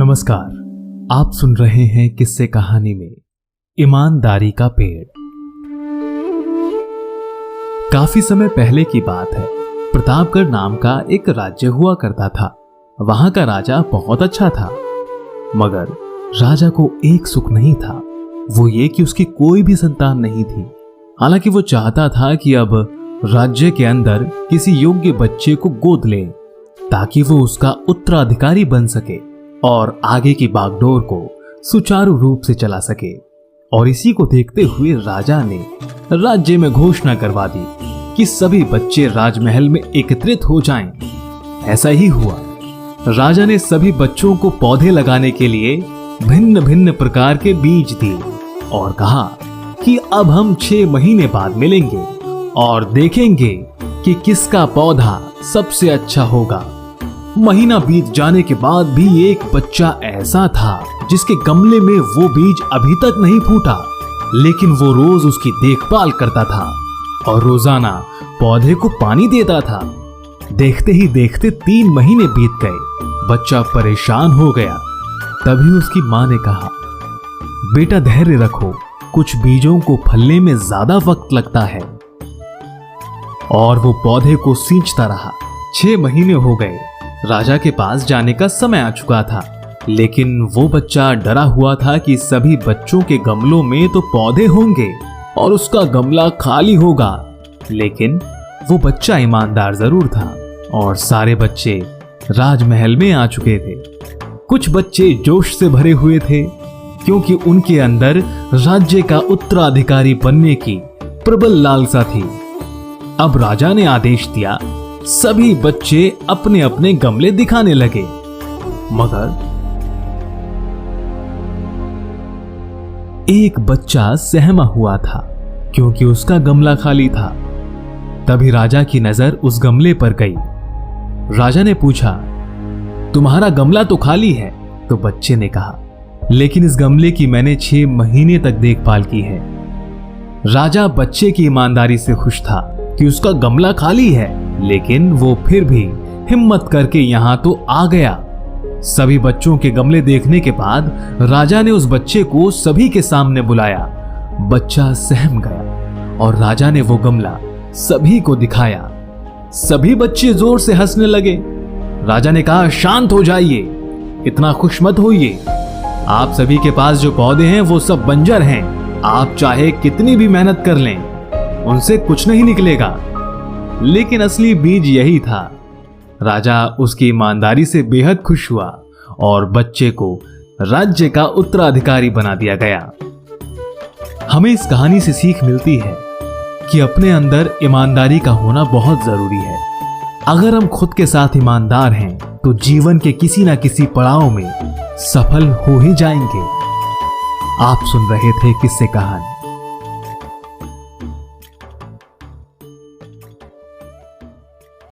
नमस्कार, आप सुन रहे हैं किस्से कहानी में ईमानदारी का पेड़। काफी समय पहले की बात है। प्रतापगढ़ नाम का एक राज्य हुआ करता था। वहां का राजा बहुत अच्छा था, मगर राजा को एक सुख नहीं था, वो ये कि उसकी कोई भी संतान नहीं थी। हालांकि वो चाहता था कि अब राज्य के अंदर किसी योग्य बच्चे को गोद ले ताकि वो उसका उत्तराधिकारी बन सके और आगे की बागडोर को सुचारू रूप से चला सके। और इसी को देखते हुए राजा ने राज्य में घोषणा करवा दी कि सभी बच्चे राजमहल में एकत्रित हो जाएं। ऐसा ही हुआ। राजा ने सभी बच्चों को पौधे लगाने के लिए भिन्न भिन्न प्रकार के बीज दिए और कहा कि अब हम 6 महीने बाद मिलेंगे और देखेंगे कि किसका पौधा सबसे अच्छा होगा। महीना बीत जाने के बाद भी एक बच्चा ऐसा था जिसके गमले में वो बीज अभी तक नहीं फूटा, लेकिन वो रोज उसकी देखभाल करता था और रोजाना पौधे को पानी देता था। देखते ही देखते 3 महीने बीत गए। बच्चा परेशान हो गया। तभी उसकी मां ने कहा, बेटा धैर्य रखो, कुछ बीजों को फलने में ज्यादा वक्त लगता है। और वो पौधे को सींचता रहा। 6 महीने हो गए। राजा के पास जाने का समय आ चुका था, लेकिन वो बच्चा डरा हुआ था कि सभी बच्चों के गमलों में तो पौधे होंगे और उसका गमला खाली होगा। लेकिन वो बच्चा ईमानदार जरूर था और सारे बच्चे राजमहल में आ चुके थे। कुछ बच्चे जोश से भरे हुए थे क्योंकि उनके अंदर राज्य का उत्तराधिकारी बनने की प्रबल लालसा थी। अब राजा ने आदेश दिया, सभी बच्चे अपने अपने गमले दिखाने लगे, मगर एक बच्चा सहमा हुआ था क्योंकि उसका गमला खाली था। तभी राजा की नजर उस गमले पर गई। राजा ने पूछा, तुम्हारा गमला तो खाली है। तो बच्चे ने कहा, लेकिन इस गमले की मैंने 6 महीने तक देखभाल की है। राजा बच्चे की ईमानदारी से खुश था कि उसका गमला खाली है, लेकिन वो फिर भी हिम्मत करके यहां तो आ गया। सभी बच्चों के गमले देखने के बाद राजा ने उस बच्चे को सभी के सामने बुलाया। बच्चा सहम गया और राजा ने वो गमला सभी को दिखाया। सभी बच्चे जोर से हंसने लगे। राजा ने कहा, शांत हो जाइए, इतना खुश मत होइए। आप सभी के पास जो पौधे हैं वो सब बंजर हैं। आप चाहे कितनी भी मेहनत कर लें, उनसे कुछ नहीं निकलेगा। लेकिन असली बीज यही था। राजा उसकी ईमानदारी से बेहद खुश हुआ और बच्चे को राज्य का उत्तराधिकारी बना दिया गया। हमें इस कहानी से सीख मिलती है कि अपने अंदर ईमानदारी का होना बहुत जरूरी है। अगर हम खुद के साथ ईमानदार हैं तो जीवन के किसी ना किसी पड़ाव में सफल हो ही जाएंगे। आप सुन रहे थे किस्से कहानी।